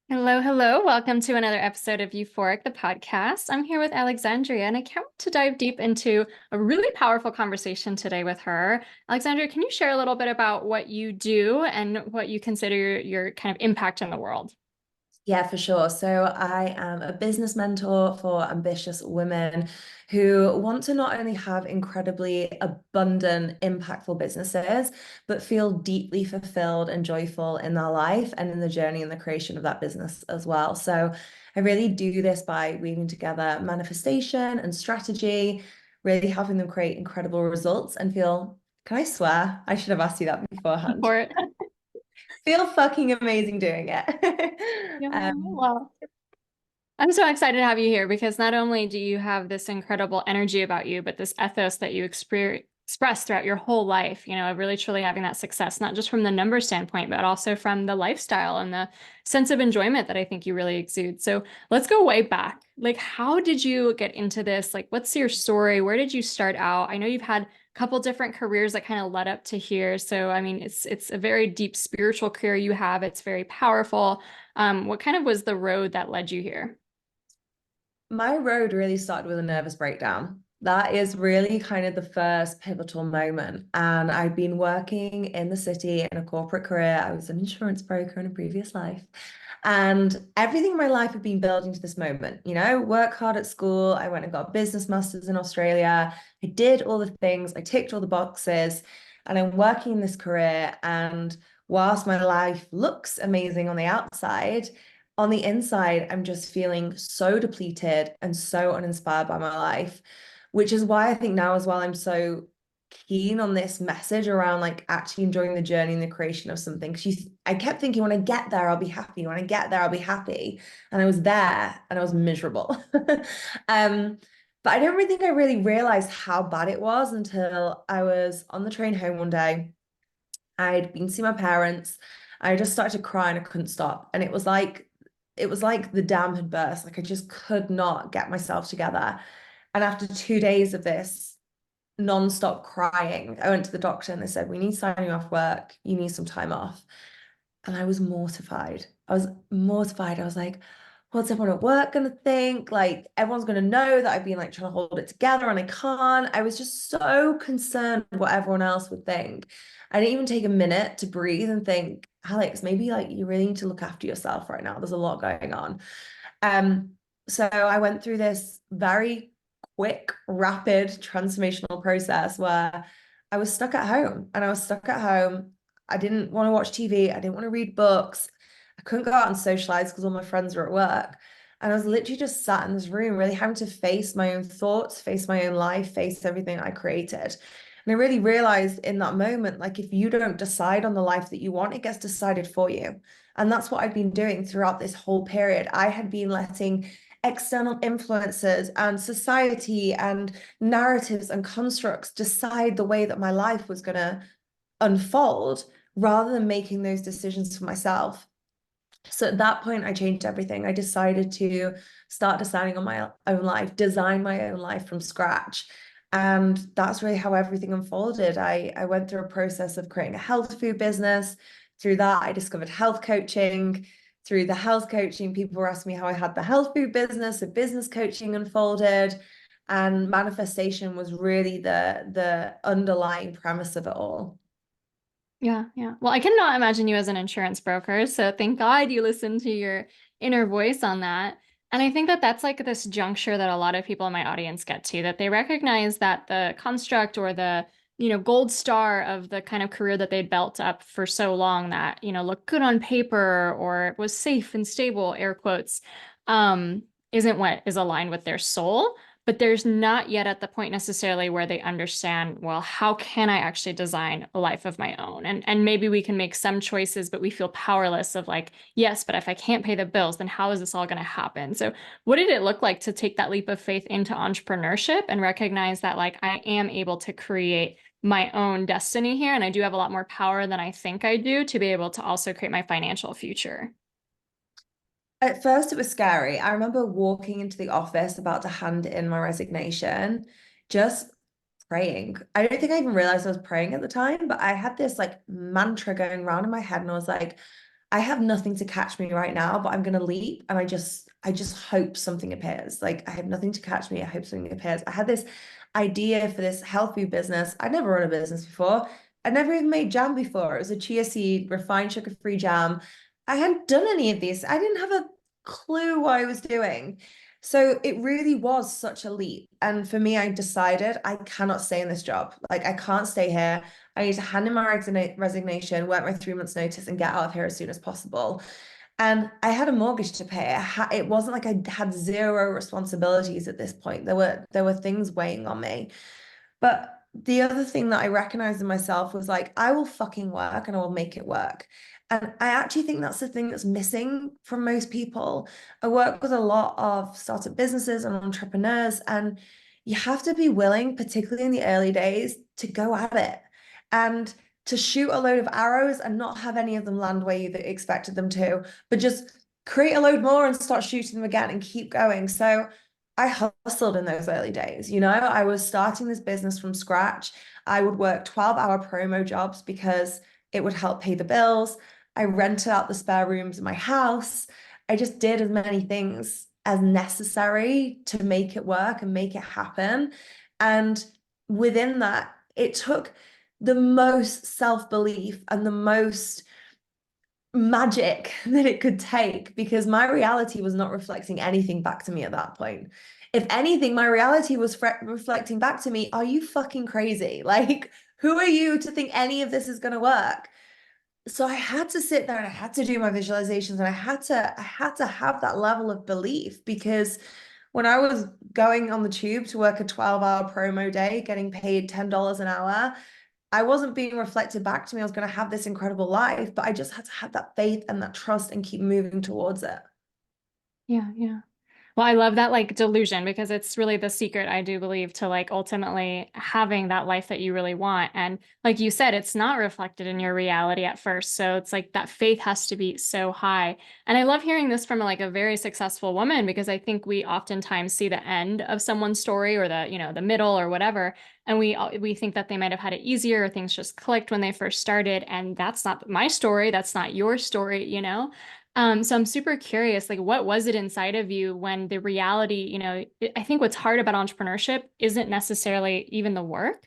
Hello, hello. Welcome to another episode of Euphoric, the podcast. I'm here with Alexandria, and I can't wait to dive deep into a really powerful conversation today with her. Alexandria, can you share a little bit about what you do and what you consider your kind of impact in the world? Yeah, for sure. So I am a business mentor for ambitious women who want to not only have incredibly abundant, impactful businesses, but feel deeply fulfilled and joyful in their life and in the journey and the creation of that business as well. So I really do this by weaving together manifestation and strategy, really helping them create incredible results and feel, can I swear? I should have asked you that beforehand. For it. Feel fucking amazing doing it. Yeah, well, I'm so excited to have you here because not only do you have this incredible energy about you, but this ethos that you express throughout your whole life, of really truly having that success, not just from the number standpoint, but also from the lifestyle and the sense of enjoyment that I think you really exude. So let's go way back. Like, how did you get into this? Like, what's your story? Where did you start out? I know you've had a couple different careers that kind of led up to here. So, I mean, it's a very deep spiritual career you have. It's very powerful. What kind of was the road that led you here? My road really started with a nervous breakdown. That is really kind of the first pivotal moment. And I'd been working in the city in a corporate career. I was an insurance broker in a previous life. And everything in my life had been building to this moment. Work hard at school. I went and got a business master's in Australia. I did all the things, I ticked all the boxes, and I'm working in this career. And whilst my life looks amazing on the outside, on the inside, I'm just feeling so depleted and so uninspired by my life, which is why I think now as well, I'm so keen on this message around like actually enjoying the journey and the creation of something. Because I kept thinking, when I get there, I'll be happy. When I get there, I'll be happy. And I was there and I was miserable. um, but I don't really think I really realized how bad it was until I was on the train home one day. I'd been to see my parents. I just started to cry and I couldn't stop. And it was like the dam had burst. Like I just could not get myself together. And after 2 days of this non-stop crying, I went to the doctor and they said, we need to sign you off work. You need some time off. And I was mortified. I was mortified. I was like, what's everyone at work gonna think? Like everyone's gonna know that I've been like trying to hold it together and I can't. I was just so concerned what everyone else would think. I didn't even take a minute to breathe and think, Alex, maybe like you really need to look after yourself right now. There's a lot going on. Um, so I went through this very quick, rapid transformational process where I was stuck at home and I was stuck at home. I didn't want to watch TV. I didn't want to read books. I couldn't go out and socialize because all my friends were at work. And I was literally just sat in this room, really having to face my own thoughts, face my own life, face everything I created. And I really realized in that moment, like if you don't decide on the life that you want, it gets decided for you. And that's what I've been doing throughout this whole period. I had been letting external influences and society and narratives and constructs decide the way that my life was going to unfold rather than making those decisions for myself. So at that point, I changed everything. I decided to start deciding on my own life, design my own life from scratch. And that's really how everything unfolded. I went through a process of creating a health food business. Through that, I discovered health coaching. Through the health coaching, people were asking me how I had the health food business, so business coaching unfolded. And manifestation was really the underlying premise of it all. Yeah, yeah. Well, I cannot imagine you as an insurance broker. So thank God you listened to your inner voice on that. And I think that that's like this juncture that a lot of people in my audience get to, that they recognize that the construct or the, gold star of the kind of career that they'd built up for so long that, looked good on paper or was safe and stable, air quotes, um, isn't what is aligned with their soul, but there's not yet at the point necessarily where they understand, well, how can I actually design a life of my own? And maybe we can make some choices, but we feel powerless of like, yes, but if I can't pay the bills, then how is this all going to happen? So what did it look like to take that leap of faith into entrepreneurship and recognize that like I am able to create my own destiny here and I do have a lot more power than I think I do to be able to also create my financial future? At first, it was scary. I remember walking into the office about to hand in my resignation, just praying. I don't think I even realized I was praying at the time, but I had this like mantra going around in my head, and I was like, I have nothing to catch me right now, but I'm gonna leap, and I just hope something appears. Like, I have nothing to catch me. I hope something appears. I had this idea for this health food business. I'd never run a business before. I'd never even made jam before. It was a chia seed, refined sugar-free jam. I hadn't done any of these. I didn't have a clue what I was doing. So it really was such a leap. And for me, I decided I cannot stay in this job. Like, I can't stay here. I need to hand in my resignation, work my 3 months notice, and get out of here as soon as possible. And I had a mortgage to pay. It wasn't like I had zero responsibilities at this point. There were things weighing on me. But the other thing that I recognized in myself was like, I will fucking work and I will make it work. And I actually think that's the thing that's missing from most people. I work with a lot of startup businesses and entrepreneurs, and you have to be willing, particularly in the early days, to go at it and to shoot a load of arrows and not have any of them land where you expected them to, but just create a load more and start shooting them again and keep going. So I hustled in those early days. I was starting this business from scratch. I would work 12-hour promo jobs because it would help pay the bills. I rented out the spare rooms in my house. I just did as many things as necessary to make it work and make it happen. And within that, it took the most self-belief and the most magic that it could take, because my reality was not reflecting anything back to me at that point. If anything, my reality was reflecting back to me, are you fucking crazy? Like, who are you to think any of this is going to work? So I had to sit there and I had to do my visualizations, and I had to have that level of belief, because when I was going on the tube to work a 12-hour promo day, getting paid $10 an hour, I wasn't being reflected back to me. I was going to have this incredible life, but I just had to have that faith and that trust and keep moving towards it. Yeah, yeah. Well, I love that like delusion, because it's really the secret, I do believe, to like ultimately having that life that you really want. And like you said, it's not reflected in your reality at first. So it's like that faith has to be so high. And I love hearing this from like a very successful woman, because I think we oftentimes see the end of someone's story, or the middle or whatever. And we think that they might have had it easier, or things just clicked when they first started. And that's not my story. That's not your story. So I'm super curious, like, what was it inside of you when the reality, I think what's hard about entrepreneurship isn't necessarily even the work.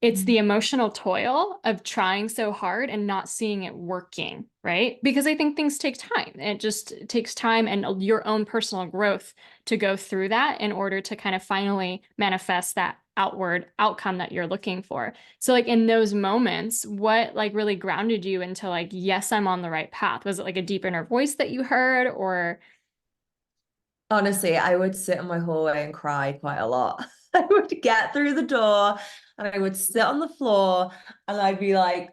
It's the emotional toil of trying so hard and not seeing it working, right? Because I think things take time. It just takes time and your own personal growth to go through that in order to kind of finally manifest that outward outcome that you're looking for. So like in those moments, what like really grounded you into like, yes, I'm on the right path? Was it like a deep inner voice that you heard, or? Honestly, I would sit in my hallway and cry quite a lot. I would get through the door and I would sit on the floor and I'd be like,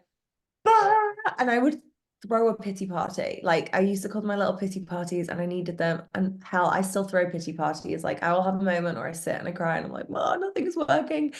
"Bah!" And I would throw a pity party. Like, I used to call them my little pity parties, and I needed them. And hell, I still throw pity parties. Like, I will have a moment where I sit and I cry and I'm like, well, nothing's working.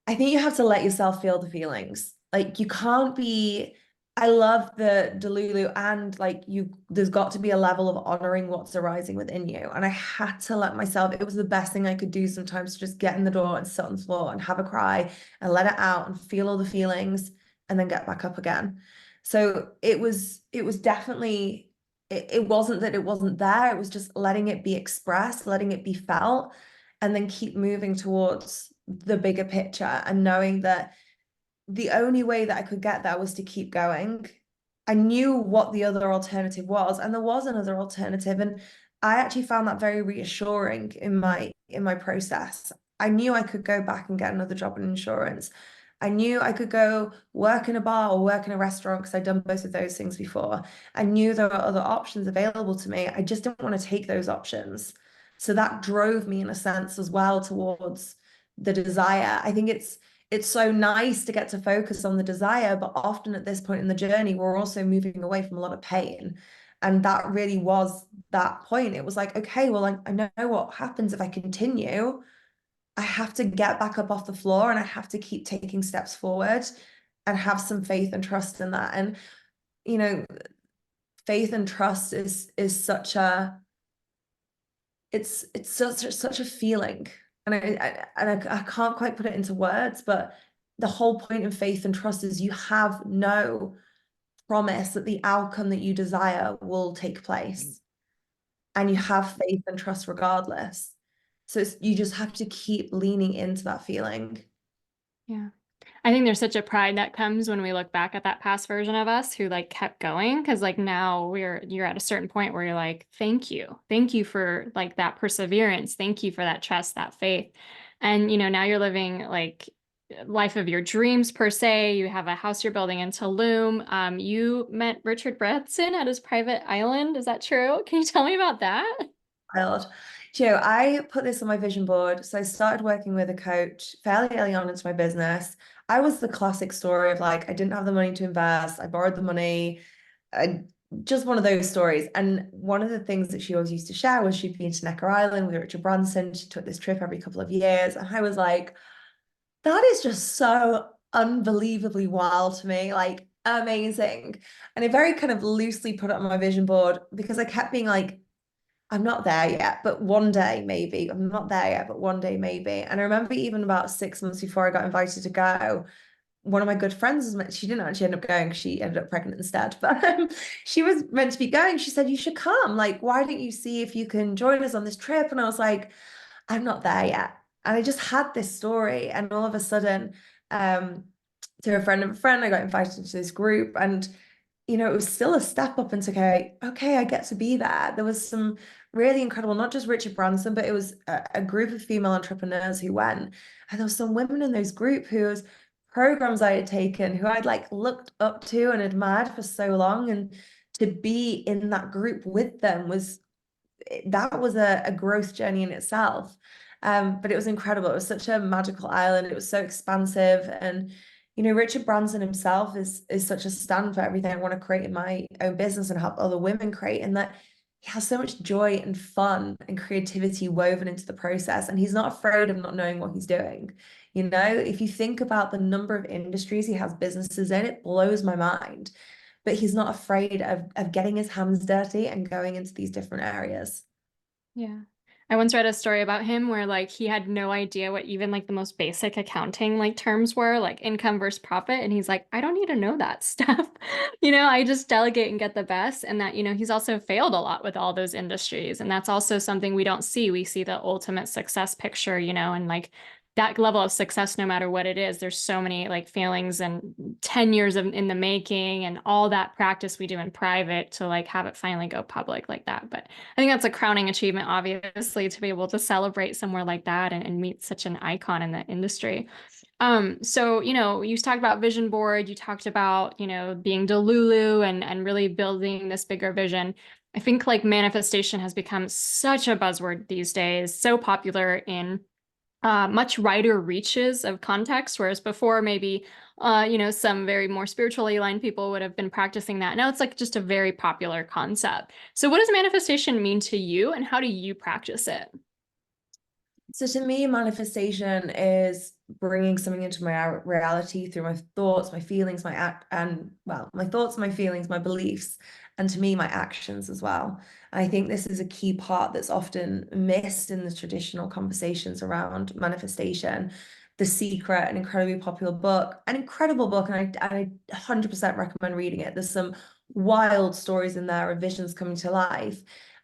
I think you have to let yourself feel the feelings. Like, you can't be, I love the delulu, and like there's got to be a level of honoring what's arising within you. And I had to let myself, it was the best thing I could do sometimes, to just get in the door and sit on the floor and have a cry and let it out and feel all the feelings and then get back up again. So it was definitely, it wasn't that it wasn't there. It was just letting it be expressed, letting it be felt, and then keep moving towards the bigger picture, and knowing that the only way that I could get there was to keep going. I knew what the other alternative was, and there was another alternative, and I actually found that very reassuring in my process. I knew I could go back and get another job in insurance. I knew I could go work in a bar or work in a restaurant, because I'd done both of those things before. I knew there were other options available to me. I just didn't want to take those options. So that drove me in a sense as well towards the desire. I think it's so nice to get to focus on the desire, but often at this point in the journey, we're also moving away from a lot of pain. And that really was that point. It was like, okay, well, I know what happens if I continue. I have to get back up off the floor, and I have to keep taking steps forward and have some faith and trust in that. And, you know, faith and trust is such a, it's such a feeling. And I can't quite put it into words, but the whole point of faith and trust is you have no promise that the outcome that you desire will take place, and you have faith and trust regardless. So you just have to keep leaning into that feeling. Yeah. I think there's such a pride that comes when we look back at that past version of us who like kept going. Cause like now you're at a certain point where you're like, thank you. Thank you for like that perseverance. Thank you for that trust, that faith. And now you're living like life of your dreams per se. You have a house you're building in Tulum. You met Richard Branson at his private island. Is that true? Can you tell me about that? Wild. Joe, I put this on my vision board. So I started working with a coach fairly early on into my business. I was the classic story of like, I didn't have the money to invest. I borrowed the money. Just one of those stories. And one of the things that she always used to share was she'd been to Necker Island with Richard Branson. She took this trip every couple of years. And I was like, that is just so unbelievably wild to me, like amazing. And I very kind of loosely put it on my vision board because I kept being like, I'm not there yet, but one day maybe. I'm not there yet, but one day maybe. And I remember even about 6 months before I got invited to go, one of my good friends she didn't actually end up going because she ended up pregnant instead, but she was meant to be going. She said, you should come. Like, why don't you see if you can join us on this trip? And I was like, I'm not there yet. And I just had this story. And all of a sudden, to a friend of a friend, I got invited to this group. And it was still a step up into okay, I get to be there. There was some really incredible, not just Richard Branson, but it was a group of female entrepreneurs who went. And there was some women in those group whose programs I had taken, who I'd like looked up to and admired for so long. And to be in that group with them was a growth journey in itself. But it was incredible. It was such a magical island. It was so expansive. And Richard Branson himself is such a stand for everything I want to create in my own business and help other women create, in that he has so much joy and fun and creativity woven into the process. And he's not afraid of not knowing what he's doing. If you think about the number of industries he has businesses in, it blows my mind. But he's not afraid of getting his hands dirty and going into these different areas. Yeah. I once read a story about him where like he had no idea what even like the most basic accounting like terms were, like income versus profit. And he's like, I don't need to know that stuff. I just delegate and get the best. And that, he's also failed a lot with all those industries. And that's also something we don't see. We see the ultimate success picture, and like that level of success, no matter what it is, there's so many like failings and 10 years in the making and all that practice we do in private to like have it finally go public like that. But I think that's a crowning achievement, obviously, to be able to celebrate somewhere like that and meet such an icon in the industry. So, you talked about vision board, you talked about, being Delulu and really building this bigger vision. I think like manifestation has become such a buzzword these days, so popular in much wider reaches of context, whereas before maybe some very more spiritually aligned people would have been practicing that. Now it's like just a very popular concept. So what does manifestation mean to you, and how do you practice it? So to me, manifestation is bringing something into my reality through my thoughts, my feelings, my thoughts, my feelings, my beliefs, and to me, my actions as well. And I think this is a key part that's often missed in the traditional conversations around manifestation. The Secret, an incredibly popular book, an incredible book, and I 100% recommend reading it. There's some wild stories in there of visions coming to life.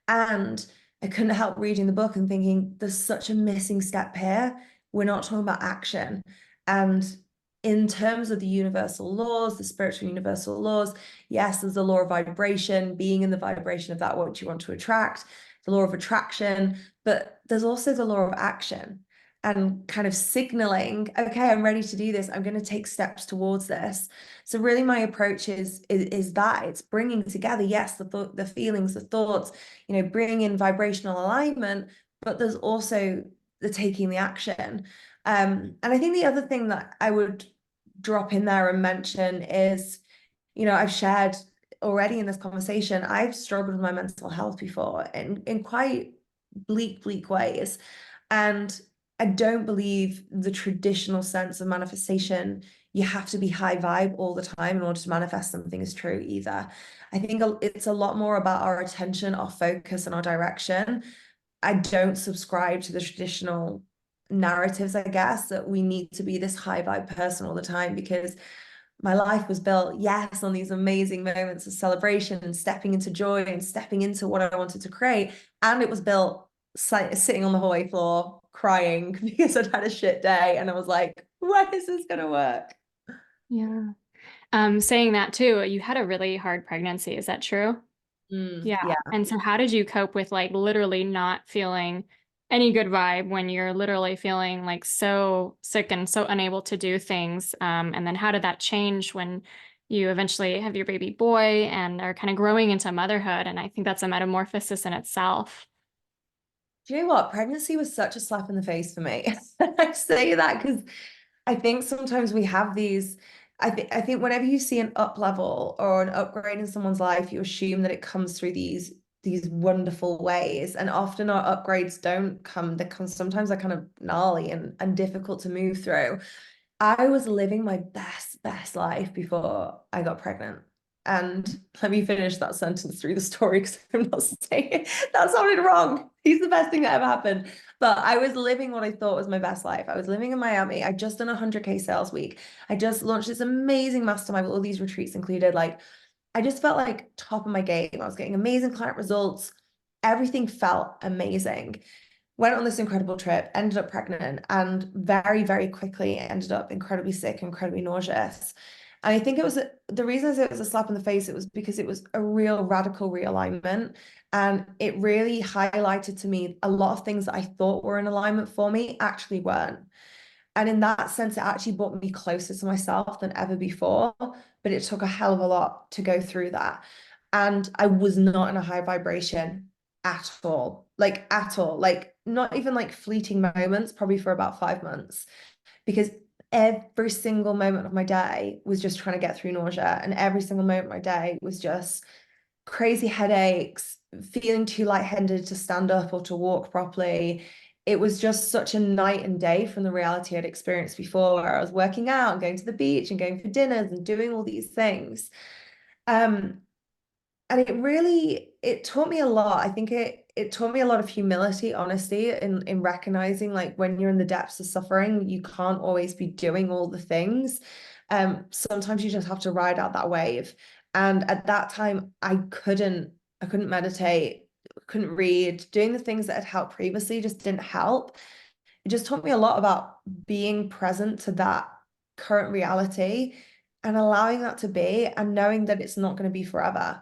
And I couldn't help reading the book and thinking, there's such a missing step here. We're not talking about action. And in terms of the universal laws, the spiritual universal laws, yes, there's the law of vibration, being in the vibration of that what you want to attract, the law of attraction, but there's also the law of action and kind of signaling, okay, I'm ready to do this. I'm going to take steps towards this. So really my approach is that it's bringing together, yes, the feelings, the thoughts, bringing in vibrational alignment, but there's also the taking the action. And I think the other thing that I would drop in there and mention is, I've shared already in this conversation, I've struggled with my mental health before in quite bleak ways. And I don't believe the traditional sense of manifestation, you have to be high vibe all the time in order to manifest something, is true either. I think it's a lot more about our attention, our focus, and our direction. I don't subscribe to the traditional narratives, I guess, that we need to be this high vibe person all the time, because my life was built, yes, on these amazing moments of celebration and stepping into joy and stepping into what I wanted to create. And it was built sitting on the hallway floor crying because I'd had a shit day. And I was like, when is this going to work? Yeah. Saying that too, you had a really hard pregnancy. Is that true? Yeah. Yeah. And so how did you cope with like literally not feeling any good vibe when you're literally feeling like so sick and so unable to do things? And then how did that change when you eventually have your baby boy and are kind of growing into motherhood? And I think that's a metamorphosis in itself. Do you know what? Pregnancy was such a slap in the face for me. I say that because I think sometimes we have these. I think whenever you see an up level or an upgrade in someone's life, you assume that it comes through these wonderful ways. And often our upgrades don't come. They come sometimes they're kind of gnarly and difficult to move through. I was living my best life before I got pregnant. And let me finish that sentence through the story because I'm not saying it. That sounded wrong. He's the best thing that ever happened. But I was living what I thought was my best life. I was living in Miami. I'd just done a 100K sales week. I just launched this amazing mastermind with all these retreats included. Like, I just felt like top of my game. I was getting amazing client results. Everything felt amazing. Went on this incredible trip, ended up pregnant, and very, very quickly ended up incredibly sick, incredibly nauseous. And I think it was the reason it was a slap in the face, it was because it was a real radical realignment. And it really highlighted to me a lot of things that I thought were in alignment for me actually weren't. And in that sense, it actually brought me closer to myself than ever before. But it took a hell of a lot to go through that. And I was not in a high vibration at all. Like at all. Like not even like fleeting moments, probably for about 5 months. Because every single moment of my day was just trying to get through nausea. And every single moment of my day was just crazy headaches, feeling too lightheaded to stand up or to walk properly. It was just such a night and day from the reality I'd experienced before, where I was working out and going to the beach and going for dinners and doing all these things. Um, and it taught me a lot. I think it taught me a lot of humility, honesty, in recognizing like when you're in the depths of suffering, you can't always be doing all the things. Sometimes you just have to ride out that wave. And at that time, I couldn't meditate, couldn't read, doing the things that had helped previously just didn't help. It just taught me a lot about being present to that current reality and allowing that to be and knowing that it's not going to be forever.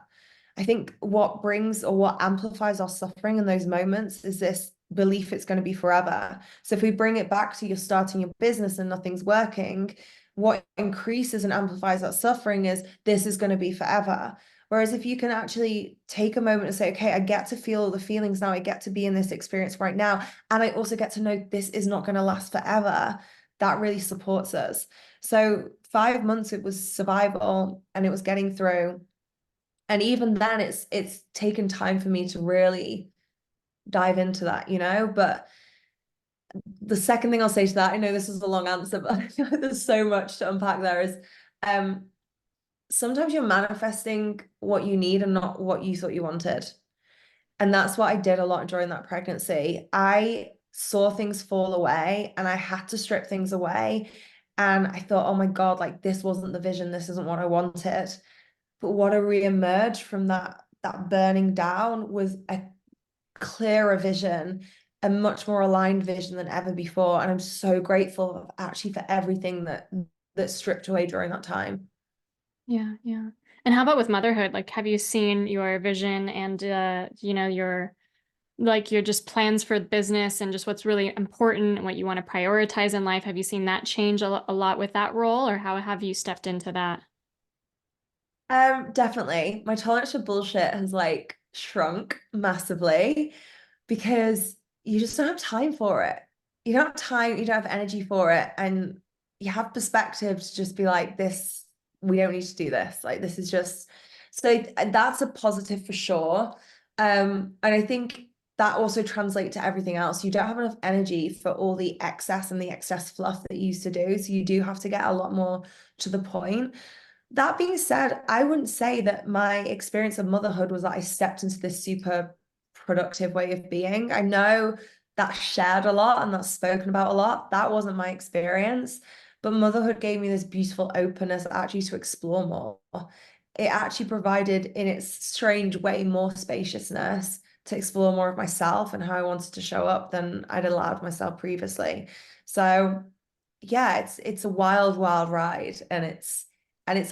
I think what brings or what amplifies our suffering in those moments is this belief it's going to be forever. So if we bring it back to you're starting your business and nothing's working, what increases and amplifies that suffering is this is going to be forever. Whereas if you can actually take a moment and say, okay, I get to feel the feelings now, I get to be in this experience right now, and I also get to know this is not going to last forever, that really supports us. So 5 months, it was survival and it was getting through. And even then, it's taken time for me to really dive into that, But the second thing I'll say to that, I know this is a long answer, but I know there's so much to unpack there, is um sometimes you're manifesting what you need and not what you thought you wanted. And that's what I did a lot during that pregnancy. I saw things fall away and I had to strip things away. And I thought, oh my God, like this wasn't the vision. This isn't what I wanted. But what I re-emerged from that burning down was a clearer vision, a much more aligned vision than ever before. And I'm so grateful actually for everything that stripped away during that time. Yeah, yeah. And how about with motherhood? Like, have you seen your vision and your like your just plans for the business and just what's really important and what you want to prioritize in life? Have you seen that change a lot with that role, or how have you stepped into that? Definitely. My tolerance for bullshit has like shrunk massively because you just don't have time for it. You don't have time, you don't have energy for it, and you have perspective to just be like, this, we don't need to do this. Like this is just so that's a positive for sure. And I think that also translates to everything else. You don't have enough energy for all the excess and the excess fluff that you used to do. So you do have to get a lot more to the point. That being said, I wouldn't say that my experience of motherhood was that I stepped into this super productive way of being. I know that's shared a lot and that's spoken about a lot. That wasn't my experience. But motherhood gave me this beautiful openness actually to explore more. It actually provided, in its strange way, more spaciousness to explore more of myself and how I wanted to show up than I'd allowed myself previously. So yeah, it's a wild, wild ride, and it's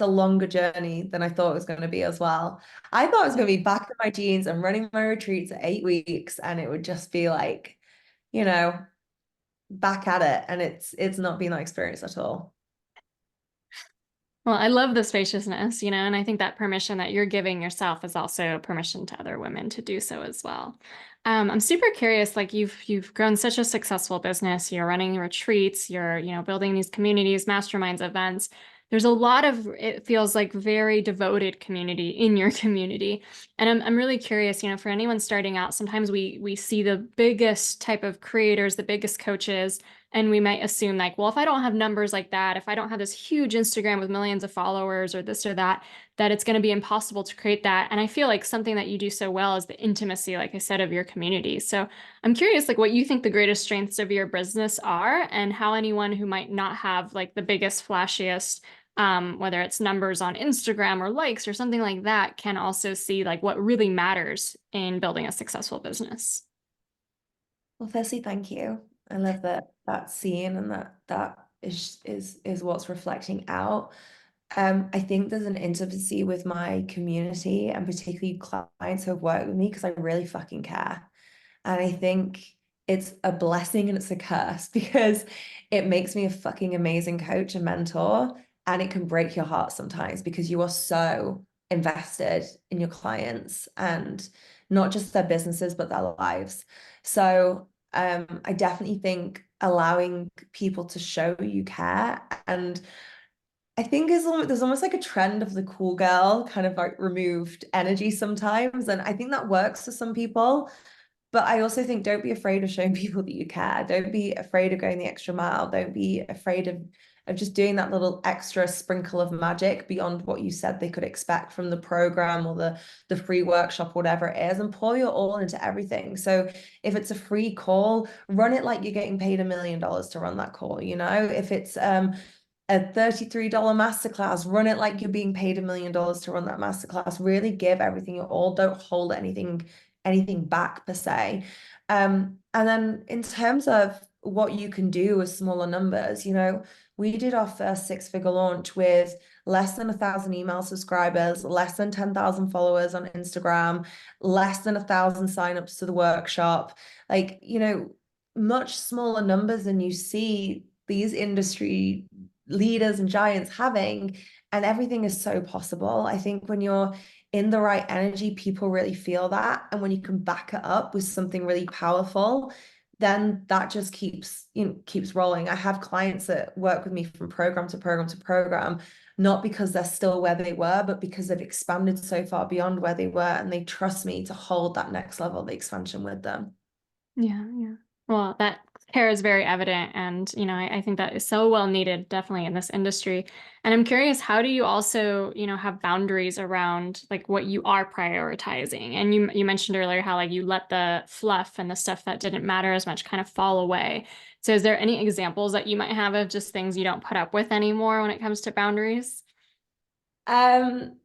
a longer journey than I thought it was going to be as well. I thought I was going to be back in my jeans and running my retreats at 8 weeks, and it would just be like, you know, back at it. And it's not been that experience at all. Well, I love the spaciousness, and I think that permission that you're giving yourself is also permission to other women to do so as well. I'm super curious, like you've grown such a successful business, you're running retreats, you're, building these communities, masterminds, events. There's a lot of, it feels like very devoted community in your community. And I'm really curious, for anyone starting out, sometimes we see the biggest type of creators, the biggest coaches, and we might assume like, well, if I don't have numbers like that, if I don't have this huge Instagram with millions of followers or this or that, that it's going to be impossible to create that. And I feel like something that you do so well is the intimacy, like I said, of your community. So I'm curious, like what you think the greatest strengths of your business are and how anyone who might not have like the biggest, flashiest, whether it's numbers on Instagram or likes or something like that, can also see like what really matters in building a successful business. Well, firstly, thank you. I love that scene, and that is what's reflecting out. I think there's an intimacy with my community and particularly clients who have worked with me because I really fucking care. And I think it's a blessing and it's a curse because it makes me a fucking amazing coach and mentor. And it can break your heart sometimes because you are so invested in your clients and not just their businesses, but their lives. So I definitely think allowing people to show you care, and I think there's almost like a trend of the cool girl kind of like removed energy sometimes. And I think that works for some people. But I also think don't be afraid of showing people that you care. Don't be afraid of going the extra mile. Don't be afraid of just doing that little extra sprinkle of magic beyond what you said they could expect from the program or the free workshop, whatever it is, and pour your all into everything. So if it's a free call, run it like you're getting paid $1 million to run that call. If it's a $33 masterclass, run it like you're being paid $1 million to run that masterclass. Really give everything your all. Don't hold anything back per se. And then in terms of what you can do with smaller numbers, we did our first six-figure launch with less than 1,000 email subscribers, less than 10,000 followers on Instagram, less than 1,000 signups to the workshop. Like, much smaller numbers than you see these industry leaders and giants having, and everything is so possible. I think when you're in the right energy, people really feel that. And when you can back it up with something really powerful, then that just keeps rolling. I have clients that work with me from program to program to program, not because they're still where they were, but because they've expanded so far beyond where they were, and they trust me to hold that next level of expansion with them. Yeah, yeah. Well, that care is very evident. And, I think that is so well needed, definitely in this industry. And I'm curious, how do you also, have boundaries around like what you are prioritizing? And you mentioned earlier how like you let the fluff and the stuff that didn't matter as much kind of fall away. So is there any examples that you might have of just things you don't put up with anymore when it comes to boundaries? Um,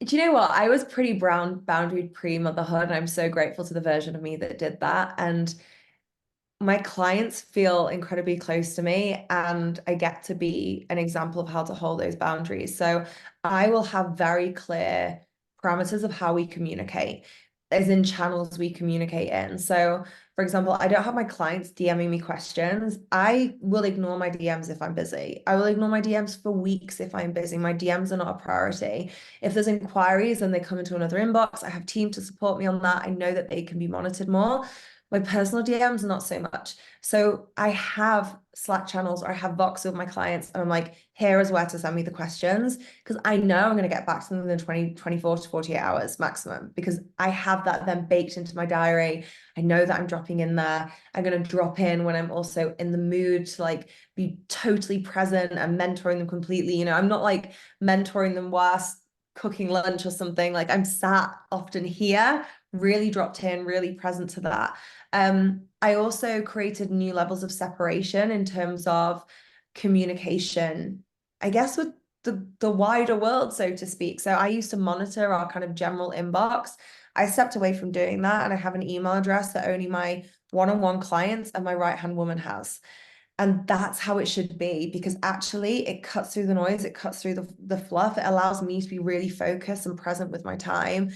do you know what? I was pretty brown boundaried pre-motherhood, and I'm so grateful to the version of me that did that. And my clients feel incredibly close to me, and I get to be an example of how to hold those boundaries. So I will have very clear parameters of how we communicate, as in channels we communicate in. So, for example, I don't have my clients DMing me questions. I will ignore my DMs if I'm busy. I will ignore my DMs for weeks if I'm busy. My DMs are not a priority. If there's inquiries and they come into another inbox, I have team to support me on that. I know that they can be monitored more. My personal DMs, not so much. So I have Slack channels, or I have Vox with my clients, and I'm like, here is where to send me the questions, because I know I'm going to get back to them within 24 to 48 hours maximum, because I have that then baked into my diary. I know that I'm dropping in there. I'm going to drop in when I'm also in the mood to like be totally present and mentoring them completely. I'm not like mentoring them whilst cooking lunch or something. Like I'm sat often here, really dropped in, really present to that. I also created new levels of separation in terms of communication, I guess, with the wider world, so to speak. So I used to monitor our kind of general inbox. I stepped away from doing that, and I have an email address that only my one-on-one clients and my right-hand woman has. And that's how it should be, because actually it cuts through the noise, it cuts through the fluff. It allows me to be really focused and present with my time.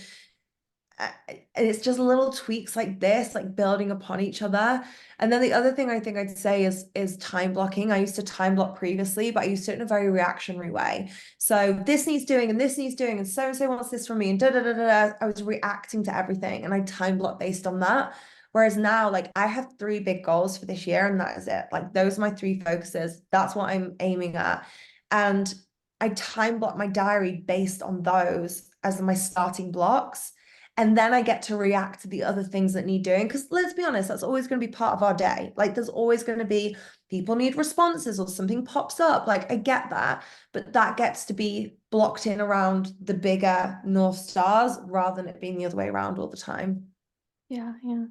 And it's just little tweaks like this, like building upon each other. And then the other thing I think I'd say is time blocking. I used to time block previously, but I used to do it in a very reactionary way. So this needs doing and this needs doing, and so wants this from me, and da da da da. I was reacting to everything, and I time block based on that. Whereas now, like, I have 3 big goals for this year, and that is it. Like, those are my 3 focuses. That's what I'm aiming at. And I time block my diary based on those as my starting blocks. And then I get to react to the other things that need doing. Because let's be honest, that's always going to be part of our day. Like, there's always going to be people need responses or something pops up. Like, I get that. But that gets to be blocked in around the bigger North Stars rather than it being the other way around all the time. Yeah, yeah.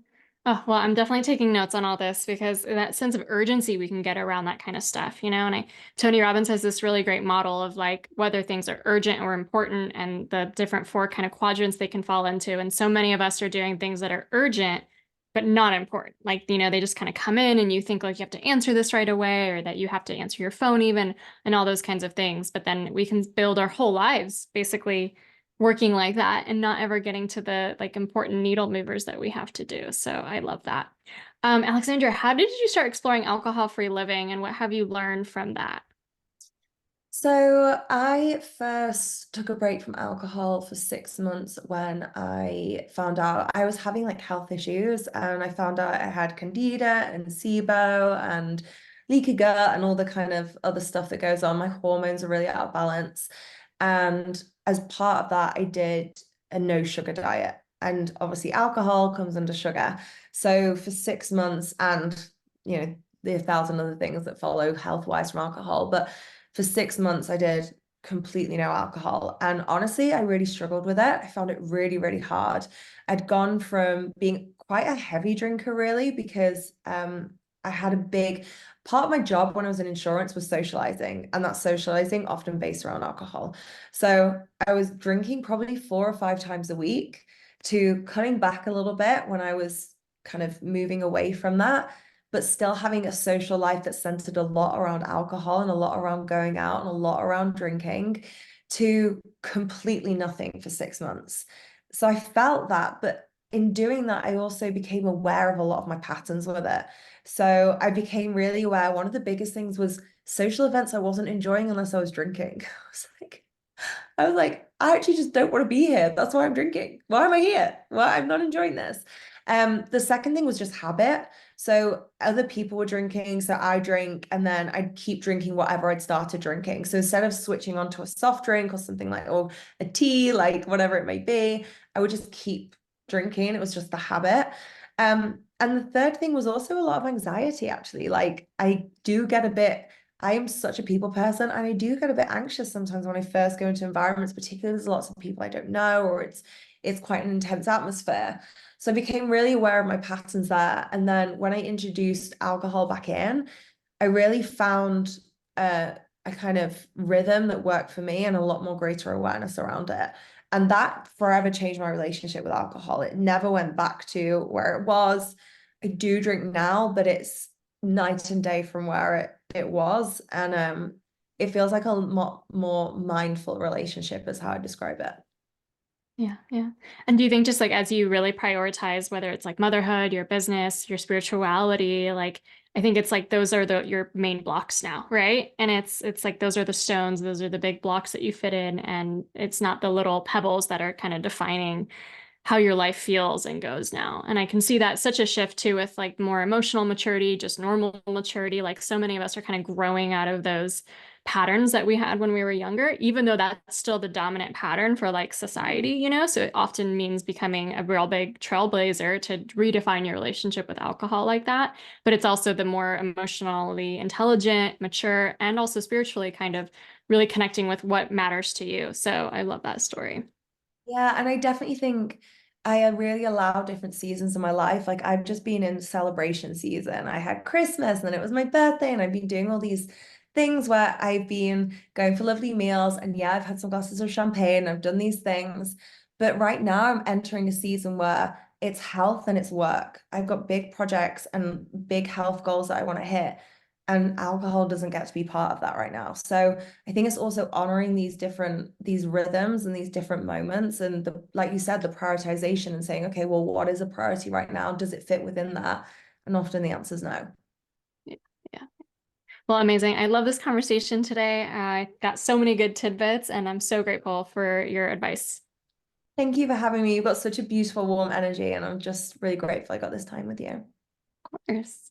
Oh, well, I'm definitely taking notes on all this because that sense of urgency we can get around that kind of stuff, you know? And Tony Robbins has this really great model of like whether things are urgent or important and the different 4 kind of quadrants they can fall into. And so many of us are doing things that are urgent, but not important. Like, you know, they just kind of come in and you think like you have to answer this right away or that you have to answer your phone even and all those kinds of things. But then we can build our whole lives basically working like that and not ever getting to the like important needle movers that we have to do. So I love that. Alexandra, how did you start exploring alcohol-free living and what have you learned from that? So I first took a break from alcohol for 6 months when I found out I was having like health issues, and I found out I had candida and SIBO and leaky gut and all the kind of other stuff that goes on. My hormones are really out of balance. And as part of that, I did a no sugar diet. And obviously alcohol comes under sugar. So for 6 months, and you know, the 1,000 other things that follow health-wise from alcohol, but for 6 months, I did completely no alcohol. And honestly, I really struggled with it. I found it really, really hard. I'd gone from being quite a heavy drinker, really, because I had a big part of my job when I was in insurance was socializing, and that socializing often based around alcohol. So I was drinking probably 4 or 5 times a week to cutting back a little bit when I was kind of moving away from that, but still having a social life that centered a lot around alcohol and a lot around going out and a lot around drinking, to completely nothing for 6 months. So I felt that, but in doing that, I also became aware of a lot of my patterns with it. So I became really aware. One of the biggest things was social events I wasn't enjoying unless I was drinking. I was like, I actually just don't want to be here. That's why I'm drinking. Why am I here? Why I'm not enjoying this. The second thing was just habit. So other people were drinking, so I drink, and then I'd keep drinking whatever I'd started drinking. So instead of switching on to a soft drink or something like, or a tea, like whatever it may be, I would just keep drinking. It was just the habit. And the third thing was also a lot of anxiety, actually. Like I am such a people person, and I do get a bit anxious sometimes when I first go into environments, particularly there's lots of people I don't know, or it's quite an intense atmosphere. So I became really aware of my patterns there. And then when I introduced alcohol back in, I really found a kind of rhythm that worked for me and a lot more greater awareness around it. And that forever changed my relationship with alcohol. It never went back to where it was. I do drink now, but it's night and day from where it was. And it feels like a more mindful relationship is how I describe it. Yeah, yeah. And do you think just like as you really prioritize whether it's like motherhood, your business, your spirituality, like I think it's like those are your main blocks now, right? And it's like those are the stones, those are the big blocks that you fit in, and it's not the little pebbles that are kind of defining how your life feels and goes now. And I can see that such a shift too with like more emotional maturity, just normal maturity. Like so many of us are kind of growing out of those patterns that we had when we were younger, even though that's still the dominant pattern for like society, you know? So it often means becoming a real big trailblazer to redefine your relationship with alcohol like that. But it's also the more emotionally intelligent, mature, and also spiritually kind of really connecting with what matters to you. So I love that story. Yeah, and I definitely think I really allow different seasons in my life. Like, I've just been in celebration season. I had Christmas and then it was my birthday, and I've been doing all these things where I've been going for lovely meals and yeah, I've had some glasses of champagne, I've done these things. But right now I'm entering a season where it's health and it's work. I've got big projects and big health goals that I want to hit. And alcohol doesn't get to be part of that right now. So I think it's also honoring these rhythms and these different moments. And like you said, the prioritization and saying, okay, well, what is a priority right now? Does it fit within that? And often the answer is no. Yeah. Yeah. Well, amazing. I love this conversation today. I got so many good tidbits, and I'm so grateful for your advice. Thank you for having me. You've got such a beautiful, warm energy, and I'm just really grateful I got this time with you. Of course.